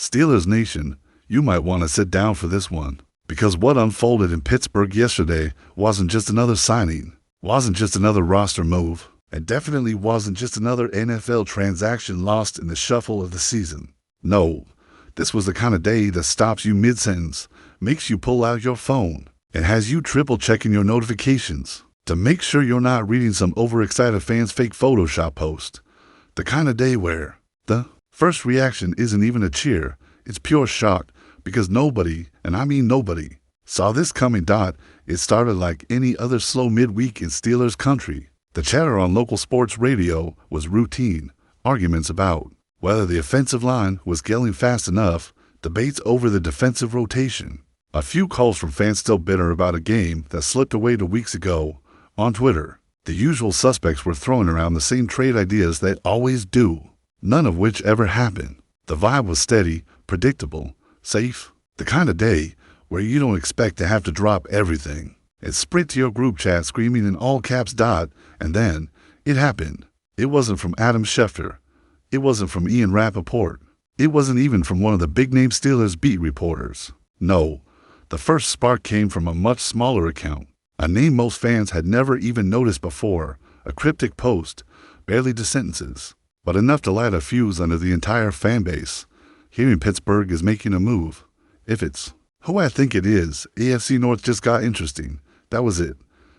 Steelers Nation, you might want to sit down for this one, because what unfolded in Pittsburgh yesterday wasn't just another signing, wasn't just another roster move, and definitely wasn't just another NFL transaction lost in the shuffle of the season. No, this was the kind of day that stops you mid-sentence, makes you pull out your phone, and has you triple-checking your notifications to make sure you're not reading some overexcited fan's fake Photoshop post. The kind of day where the first reaction isn't even a cheer, it's pure shock, because nobody, and I mean nobody, saw this coming. It started like any other slow midweek in Steelers country. The chatter on local sports radio was routine, arguments about whether the offensive line was gelling fast enough, debates over the defensive rotation, a few calls from fans still bitter about a game that slipped away 2 weeks ago. On Twitter, the usual suspects were throwing around the same trade ideas they always do, none of which ever happened. The vibe was steady, predictable, safe, the kind of day where you don't expect to have to drop everything and sprint to your group chat screaming in all caps. And then, it happened. It wasn't from Adam Schefter. It wasn't from Ian Rappaport. It wasn't even from one of the big-name Steelers beat reporters. No, the first spark came from a much smaller account, a name most fans had never even noticed before, a cryptic post, barely 2 sentences, but enough to light a fuse under the entire fan base. Hearing Pittsburgh is making a move. If it's who I think it is, AFC North just got interesting. That was it.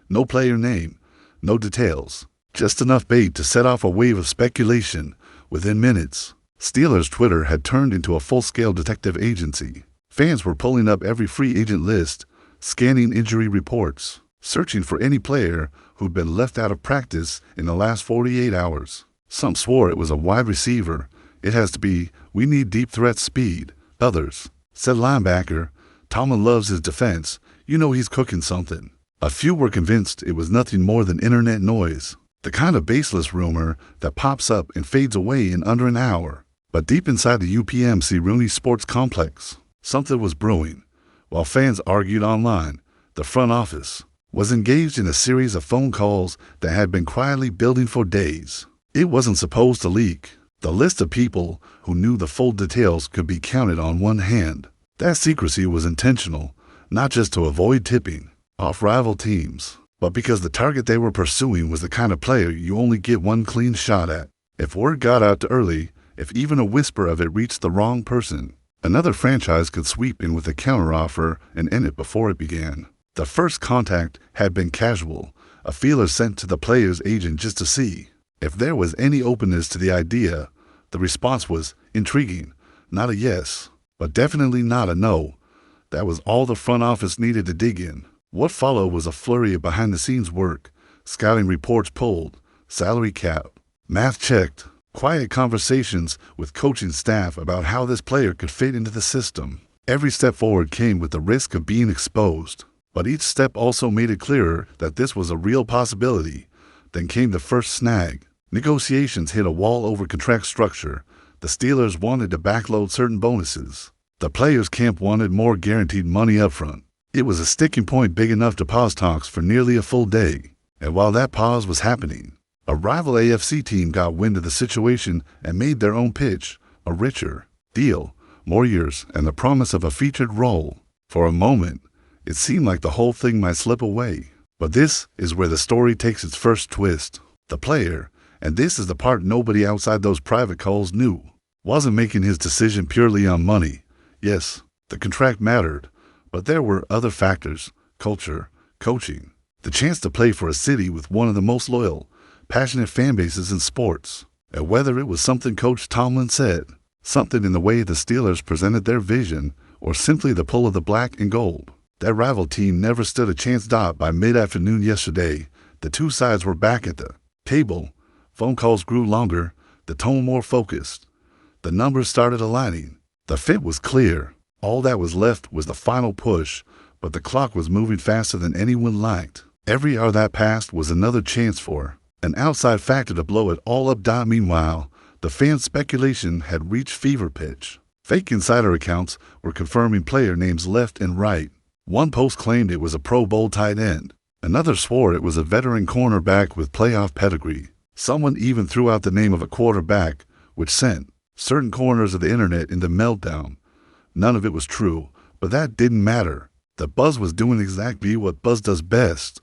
No player name, no details, just enough bait to set off a wave of speculation. Within minutes, Steelers Twitter had turned into a full-scale detective agency. Fans were pulling up every free agent list, scanning injury reports, searching for any player who'd been left out of practice in the last 48 hours. Some swore it was a wide receiver. It has to be, we need deep threat speed. Others said linebacker. Tomlin loves his defense. You know he's cooking something. A few were convinced it was nothing more than internet noise, the kind of baseless rumor that pops up and fades away in under an hour. But deep inside the UPMC Rooney Sports Complex, something was brewing. While fans argued online, the front office was engaged in a series of phone calls that had been quietly building for days. It wasn't supposed to leak. The list of people who knew the full details could be counted on one hand. That secrecy was intentional, not just to avoid tipping off rival teams, but because the target they were pursuing was the kind of player you only get one clean shot at. If word got out too early, if even a whisper of it reached the wrong person, another franchise could sweep in with a counteroffer and end it before it began. The first contact had been casual, a feeler sent to the player's agent just to see if there was any openness to the idea. The response was intriguing, not a yes, but definitely not a no. That was all the front office needed to dig in. What followed was a flurry of behind-the-scenes work, scouting reports pulled, salary cap, math checked, quiet conversations with coaching staff about how this player could fit into the system. Every step forward came with the risk of being exposed, but each step also made it clearer that this was a real possibility. Then came the first snag. Negotiations hit a wall over contract structure. The Steelers wanted to backload certain bonuses. The players' camp wanted more guaranteed money up front. It was a sticking point big enough to pause talks for nearly a full day. And while that pause was happening, a rival AFC team got wind of the situation and made their own pitch, a richer deal, more years, and the promise of a featured role. For a moment, it seemed like the whole thing might slip away. But this is where the story takes its first twist. The player, and this is the part nobody outside those private calls knew, wasn't making his decision purely on money. Yes, the contract mattered, but there were other factors: culture, coaching, the chance to play for a city with one of the most loyal, passionate fan bases in sports, and whether it was something Coach Tomlin said, something in the way the Steelers presented their vision, or simply the pull of the black and gold. That rival team never stood a chance. By mid-afternoon yesterday, the two sides were back at the table. Phone calls grew longer, the tone more focused. The numbers started aligning. The fit was clear. All that was left was the final push, but the clock was moving faster than anyone liked. Every hour that passed was another chance for an outside factor to blow it all up. Meanwhile, the fan speculation had reached fever pitch. Fake insider accounts were confirming player names left and right. One post claimed it was a Pro Bowl tight end. Another swore it was a veteran cornerback with playoff pedigree. Someone even threw out the name of a quarterback, which sent certain corners of the internet in the meltdown. None of it was true, but that didn't matter. The buzz was doing exactly what buzz does best,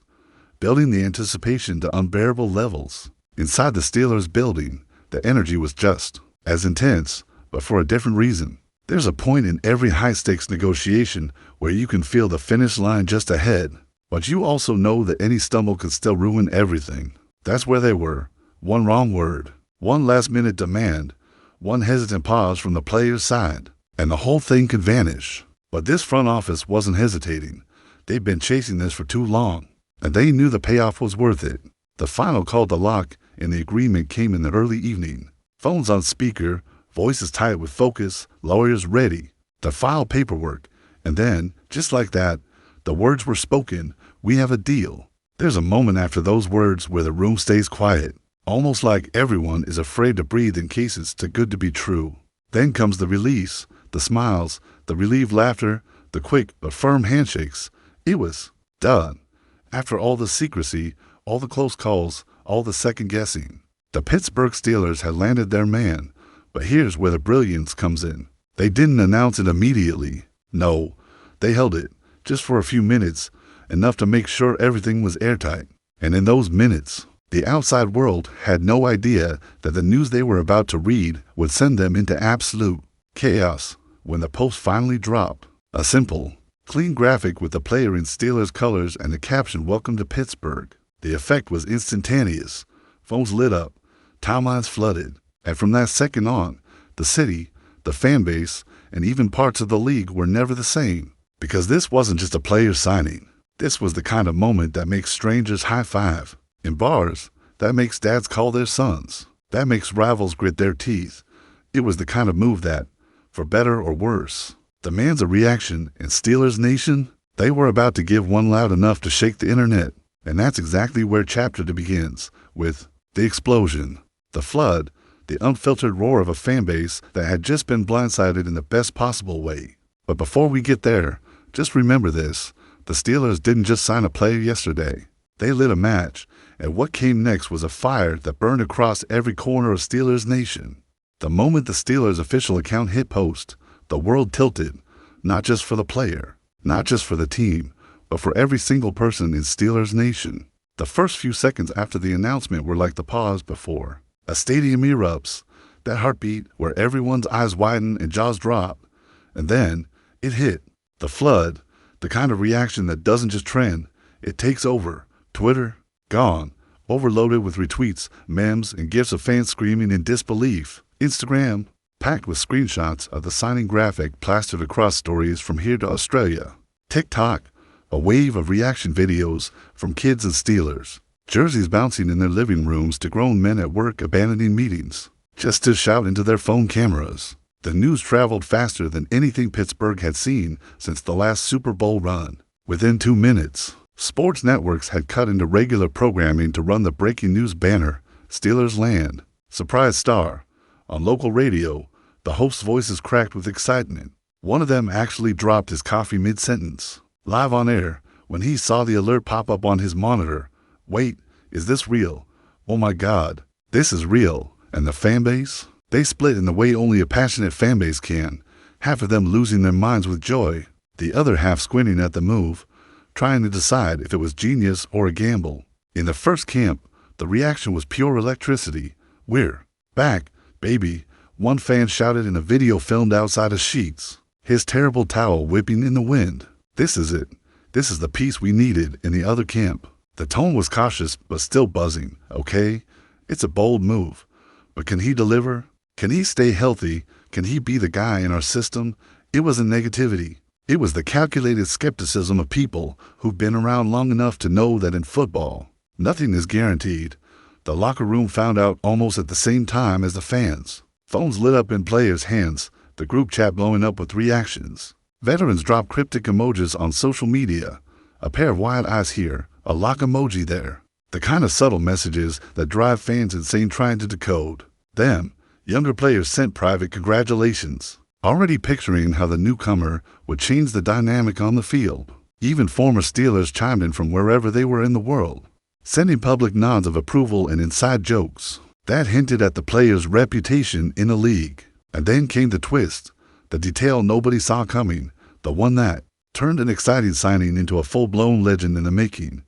building the anticipation to unbearable levels. Inside the Steelers building, the energy was just as intense, but for a different reason. There's a point in every high-stakes negotiation where you can feel the finish line just ahead, but you also know that any stumble could still ruin everything. That's where they were. One wrong word, one last-minute demand, one hesitant pause from the player's side, and the whole thing could vanish. But this front office wasn't hesitating. They'd been chasing this for too long, and they knew the payoff was worth it. The final call to lock and the agreement came in the early evening. Phones on speaker, voices tight with focus, lawyers ready, the file paperwork, and then, just like that, the words were spoken, "We have a deal." There's a moment after those words where the room stays quiet, almost like everyone is afraid to breathe in case it's too good to be true. Then comes the release, the smiles, the relieved laughter, the quick but firm handshakes. It was done. After all the secrecy, all the close calls, all the second-guessing, the Pittsburgh Steelers had landed their man. But here's where the brilliance comes in. They didn't announce it immediately. No, they held it, just for a few minutes, enough to make sure everything was airtight. And in those minutes, the outside world had no idea that the news they were about to read would send them into absolute chaos. When the post finally dropped, a simple, clean graphic with the player in Steelers colors and the caption, "Welcome to Pittsburgh." The effect was instantaneous. Phones lit up, timelines flooded, and from that second on, the city, the fan base, and even parts of the league were never the same. Because this wasn't just a player signing. This was the kind of moment that makes strangers high-five. In bars, that makes dads call their sons. That makes rivals grit their teeth. It was the kind of move that, for better or worse, demands a reaction, and Steelers Nation, they were about to give one loud enough to shake the internet. And that's exactly where Chapter 2 begins, with the explosion, the flood, the unfiltered roar of a fan base that had just been blindsided in the best possible way. But before we get there, just remember this. The Steelers didn't just sign a player yesterday. They lit a match, and what came next was a fire that burned across every corner of Steelers Nation. The moment the Steelers official account hit post, the world tilted, not just for the player, not just for the team, but for every single person in Steelers Nation. The first few seconds after the announcement were like the pause before a stadium erupts, that heartbeat where everyone's eyes widen and jaws drop. And then it hit. The flood, the kind of reaction that doesn't just trend, it takes over. Twitter, gone, overloaded with retweets, memes, and gifs of fans screaming in disbelief. Instagram, packed with screenshots of the signing graphic plastered across stories from here to Australia. TikTok, a wave of reaction videos from kids and Steelers. Jerseys bouncing in their living rooms to grown men at work abandoning meetings, just to shout into their phone cameras. The news traveled faster than anything Pittsburgh had seen since the last Super Bowl run. Within 2 minutes, sports networks had cut into regular programming to run the breaking news banner, "Steelers Land, Surprise Star." On local radio, the host's voices cracked with excitement. One of them actually dropped his coffee mid-sentence. Live on air, when he saw the alert pop up on his monitor. Wait, is this real? Oh my God, this is real. And the fan base? They split in the way only a passionate fan base can, half of them losing their minds with joy, the other half squinting at the move, trying to decide if it was genius or a gamble. In the first camp, the reaction was pure electricity. "We're back, baby," one fan shouted in a video filmed outside of Sheets, his terrible towel whipping in the wind. "This is it. This is the piece we needed," in the other camp. The tone was cautious but still buzzing. "Okay, it's a bold move. But can he deliver? Can he stay healthy? Can he be the guy in our system?" It wasn't negativity. It was the calculated skepticism of people who've been around long enough to know that in football, nothing is guaranteed. The locker room found out almost at the same time as the fans. Phones lit up in players' hands, the group chat blowing up with reactions. Veterans dropped cryptic emojis on social media. A pair of wide eyes here, a lock emoji there. The kind of subtle messages that drive fans insane trying to decode. Them, younger players sent private congratulations, already picturing how the newcomer would change the dynamic on the field. Even former Steelers chimed in from wherever they were in the world, sending public nods of approval and inside jokes that hinted at the player's reputation in the league. And then came the twist, the detail nobody saw coming, the one that turned an exciting signing into a full-blown legend in the making.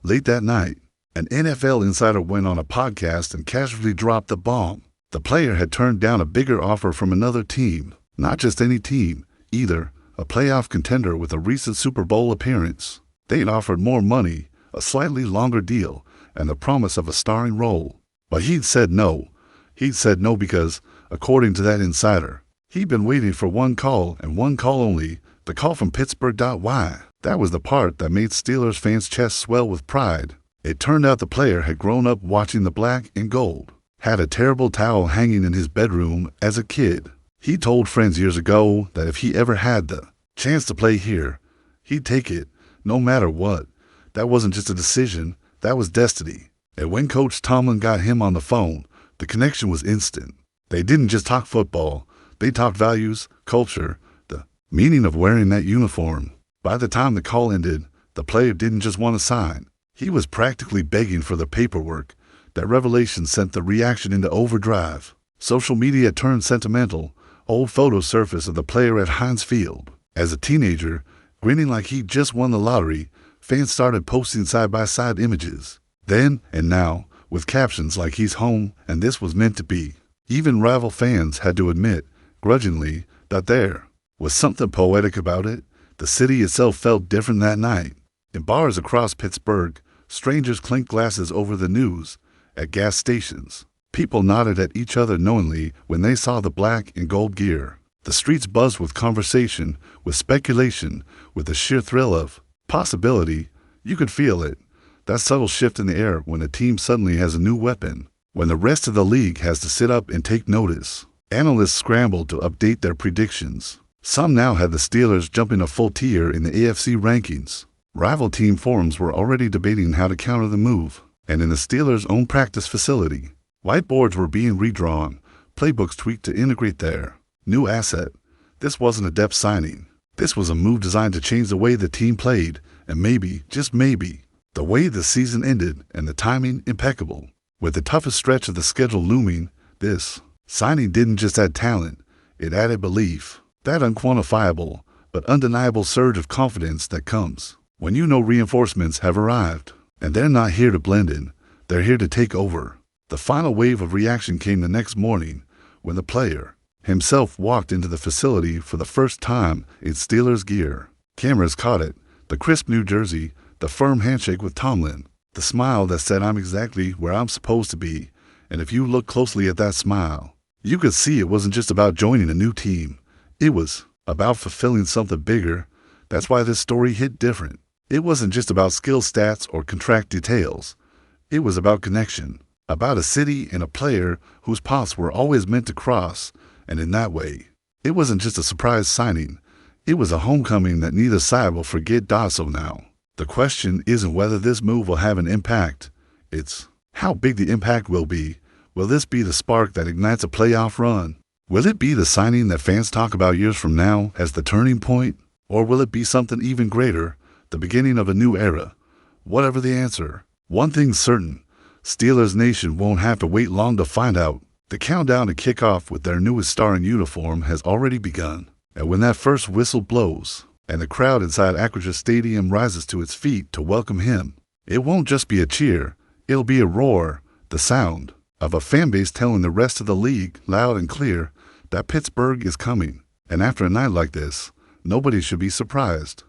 Late that night, an NFL insider went on a podcast and casually dropped the bomb. The player had turned down a bigger offer from another team, not just any team, either, a playoff contender with a recent Super Bowl appearance. They'd offered more money, a slightly longer deal, and the promise of a starring role. But he'd said no. He'd said no because, according to that insider, he'd been waiting for one call and one call only, the call from Pittsburgh. Why? That was the part that made Steelers fans' chests swell with pride. It turned out the player had grown up watching the black and gold, had a terrible towel hanging in his bedroom as a kid. He told friends years ago that if he ever had the chance to play here, he'd take it, no matter what. That wasn't just a decision, that was destiny. And when Coach Tomlin got him on the phone, the connection was instant. They didn't just talk football, they talked values, culture, the meaning of wearing that uniform. By the time the call ended, the player didn't just want to sign. He was practically begging for the paperwork. That revelation sent the reaction into overdrive. Social media turned sentimental. Old photos surfaced of the player at Heinz Field. As a teenager, grinning like he'd just won the lottery, fans started posting side-by-side images. Then and now, with captions like "He's home" and "This was meant to be." Even rival fans had to admit, grudgingly, that there was something poetic about it. The city itself felt different that night. In bars across Pittsburgh, strangers clinked glasses over the news. At gas stations, people nodded at each other knowingly when they saw the black and gold gear. The streets buzzed with conversation, with speculation, with the sheer thrill of possibility. You could feel it, that subtle shift in the air when a team suddenly has a new weapon, when the rest of the league has to sit up and take notice. Analysts scrambled to update their predictions. Some now had the Steelers jumping a full tier in the AFC rankings. Rival team forums were already debating how to counter the move, and in the Steelers' own practice facility, whiteboards were being redrawn, playbooks tweaked to integrate their new asset. This wasn't a depth signing. This was a move designed to change the way the team played, and maybe, just maybe, the way the season ended, and the timing impeccable. With the toughest stretch of the schedule looming, this signing didn't just add talent, it added belief. That unquantifiable but undeniable surge of confidence that comes when you know reinforcements have arrived. And they're not here to blend in, they're here to take over. The final wave of reaction came the next morning when the player himself walked into the facility for the first time in Steelers gear. Cameras caught it, the crisp new jersey, the firm handshake with Tomlin, the smile that said, "I'm exactly where I'm supposed to be." And if you look closely at that smile, you could see it wasn't just about joining a new team. It was about fulfilling something bigger. That's why this story hit different. It wasn't just about skill stats or contract details. It was about connection, about a city and a player whose paths were always meant to cross, and in that way, it wasn't just a surprise signing. It was a homecoming that neither side will forget. So now, the question isn't whether this move will have an impact. It's how big the impact will be. Will this be the spark that ignites a playoff run? Will it be the signing that fans talk about years from now as the turning point? Or will it be something even greater, the beginning of a new era? Whatever the answer, one thing's certain, Steelers Nation won't have to wait long to find out. The countdown to kick off with their newest star in uniform has already begun. And when that first whistle blows, and the crowd inside Acrisure Stadium rises to its feet to welcome him, it won't just be a cheer, it'll be a roar, the sound of a fan base telling the rest of the league loud and clear that Pittsburgh is coming. And after a night like this, nobody should be surprised.